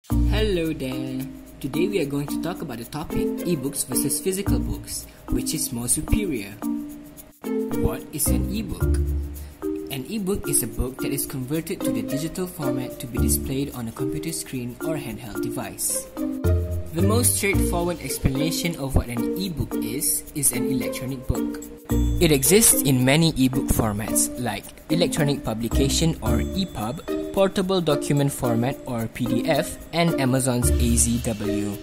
Hello there. Today we are going to talk about the topic ebooks versus physical books, which is more superior. What is an ebook? An ebook is a book that is converted to the digital format to be displayed on a computer screen or handheld device. The most straightforward explanation of what an ebook is an electronic book. It exists in many ebook formats like electronic publication or EPUB, portable document format or PDF, and Amazon's AZW.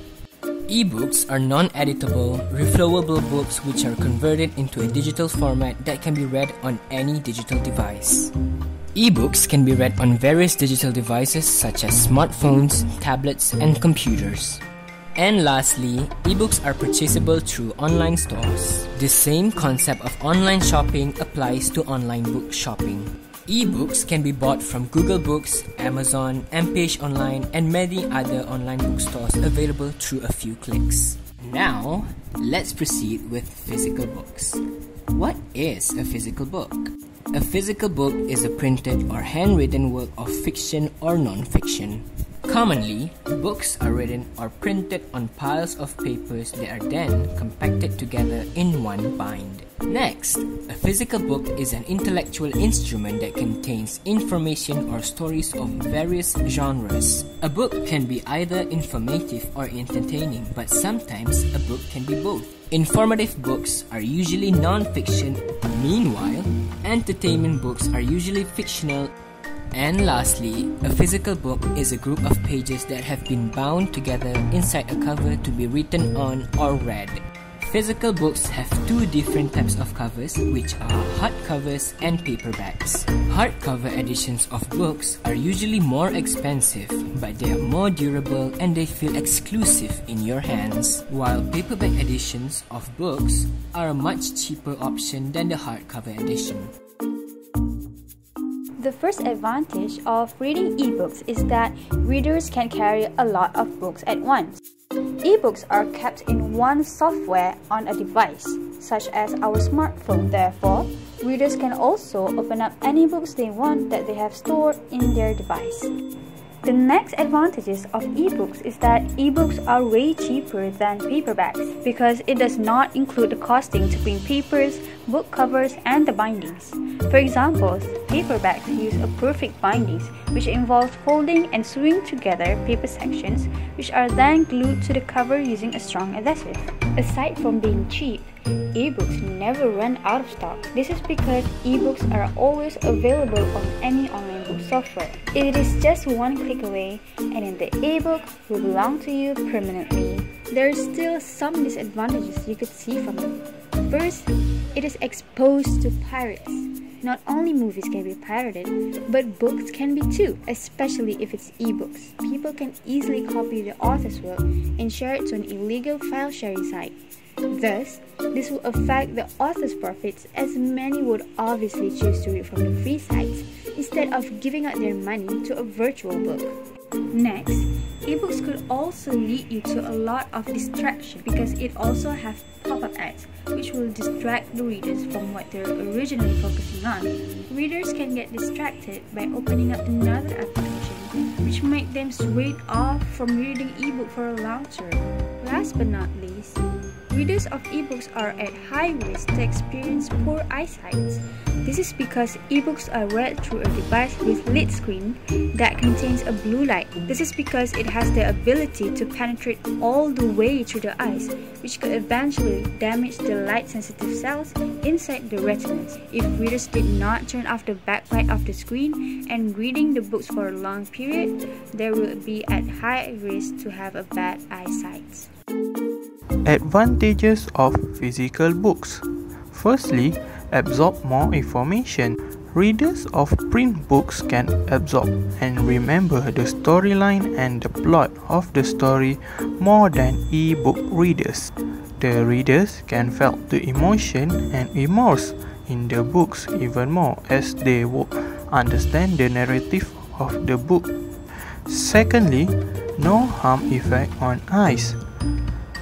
Ebooks are non-editable, reflowable books which are converted into a digital format that can be read on any digital device. Ebooks can be read on various digital devices such as smartphones, tablets, and computers. And lastly, ebooks are purchasable through online stores. The same concept of online shopping applies to online book shopping. Ebooks can be bought from Google Books, Amazon, MPage Online, and many other online bookstores available through a few clicks. Now, let's proceed with physical books. What is a physical book? A physical book is a printed or handwritten work of fiction or non-fiction. Commonly, books are written or printed on piles of papers that are then compacted together in one bind. Next, a physical book is an intellectual instrument that contains information or stories of various genres. A book can be either informative or entertaining, but sometimes a book can be both. Informative books are usually non-fiction, meanwhile, entertainment books are usually fictional. And lastly, a physical book is a group of pages that have been bound together inside a cover to be written on or read. Physical books have two different types of covers, which are hardcovers and paperbacks. Hardcover editions of books are usually more expensive, but they are more durable and they feel exclusive in your hands, while paperback editions of books are a much cheaper option than the hardcover edition. The first advantage of reading ebooks is that readers can carry a lot of books at once. Ebooks are kept in one software on a device, such as our smartphone. Therefore, readers can also open up any books they want that they have stored in their device. The next advantages of ebooks is that ebooks are way cheaper than paperbacks because it does not include the costing to print papers, book covers, and the bindings. For example, paperbacks use a perfect bindings which involves folding and sewing together paper sections which are then glued to the cover using a strong adhesive. Aside from being cheap, ebooks never run out of stock. This is because ebooks are always available on any online book software. It is just one click away and then the ebook will belong to you permanently. There are still some disadvantages you could see from it. First, it is exposed to pirates. Not only movies can be pirated, but books can be too, especially if it's ebooks. People can easily copy the author's work and share it to an illegal file sharing site. Thus, this will affect the author's profits as many would obviously choose to read from the free sites instead of giving out their money to a virtual book. Next, ebooks could also lead you to a lot of distraction because it also has pop-up ads which will distract the readers from what they're originally focusing on. Readers can get distracted by opening up another application which might them sway off from reading ebook for a long term. Last but not least, readers of ebooks are at high risk to experience poor eyesight. This is because ebooks are read through a device with lit screen that contains a blue light. This is because it has the ability to penetrate all the way through the eyes, which could eventually damage the light-sensitive cells inside the retinas. If readers did not turn off the backlight of the screen and reading the books for a long period, they will be at high risk to have a bad eyesight. Advantages of physical books. Firstly, absorb more information. Readers of print books can absorb and remember the storyline and the plot of the story more than e-book readers. The readers can feel the emotion and immerse in the books even more as they would understand the narrative of the book. Secondly, no harm effect on eyes.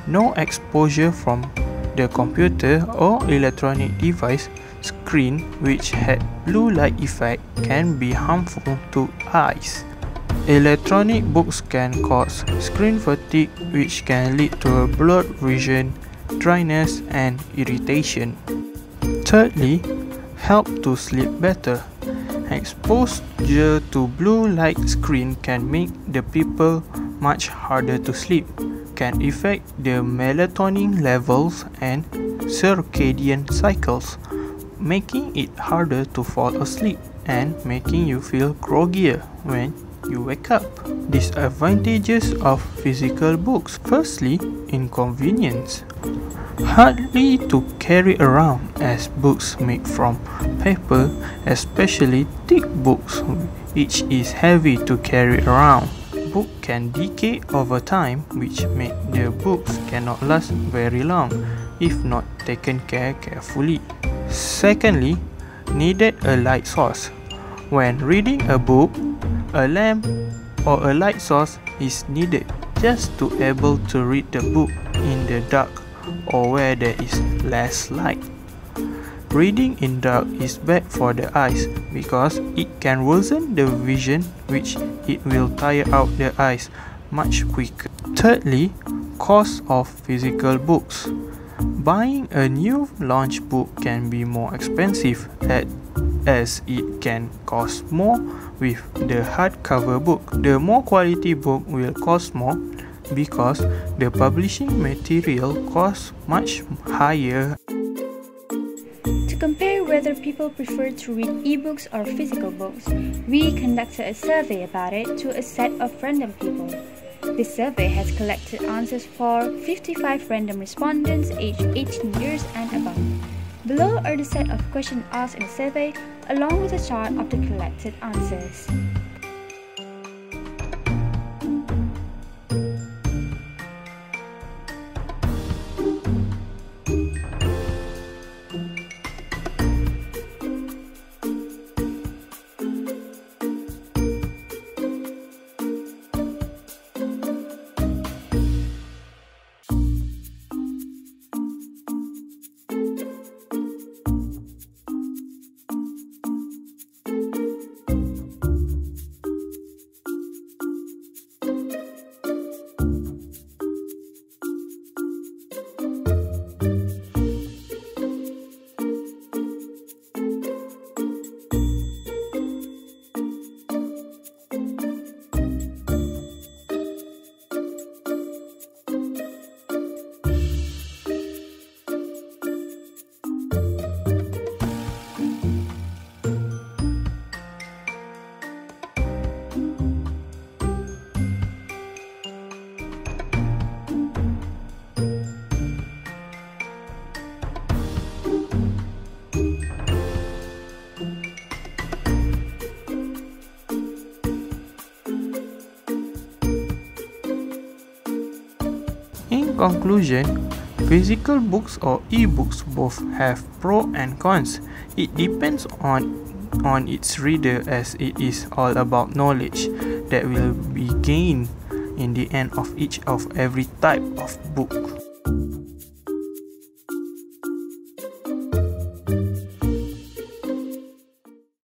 No exposure from the computer or electronic device screen which had blue light effect can be harmful to eyes. Electronic books can cause screen fatigue, which can lead to blurred vision, dryness, and irritation. Thirdly, help to sleep better. Exposure to blue light screen can make the people much harder to sleep, can affect the melatonin levels and circadian cycles, making it harder to fall asleep and making you feel groggier when you wake up. Disadvantages of physical books. Firstly, inconvenience. Hardly to carry around, as books made from paper, especially thick books, which is heavy to carry around. Book can decay over time, which make the books cannot last very long if not taken care carefully. Secondly, needed a light source. When reading a book, a lamp or a light source is needed just to able to read the book in the dark or where there is less light. Reading in dark is bad for the eyes because it can worsen the vision, which it will tire out the eyes much quicker. Thirdly, cost of physical books. Buying a new launch book can be more expensive as it can cost more with the hardcover book. The more quality book will cost more because the publishing material costs much higher. To compare whether people prefer to read ebooks or physical books, we conducted a survey about it to a set of random people. This survey has collected answers for 55 random respondents aged 18 years and above. Below are the set of questions asked in the survey, along with a chart of the collected answers. In conclusion, physical books or ebooks both have pros and cons. It depends on its reader, as it is all about knowledge that will be gained in the end of each of every type of book.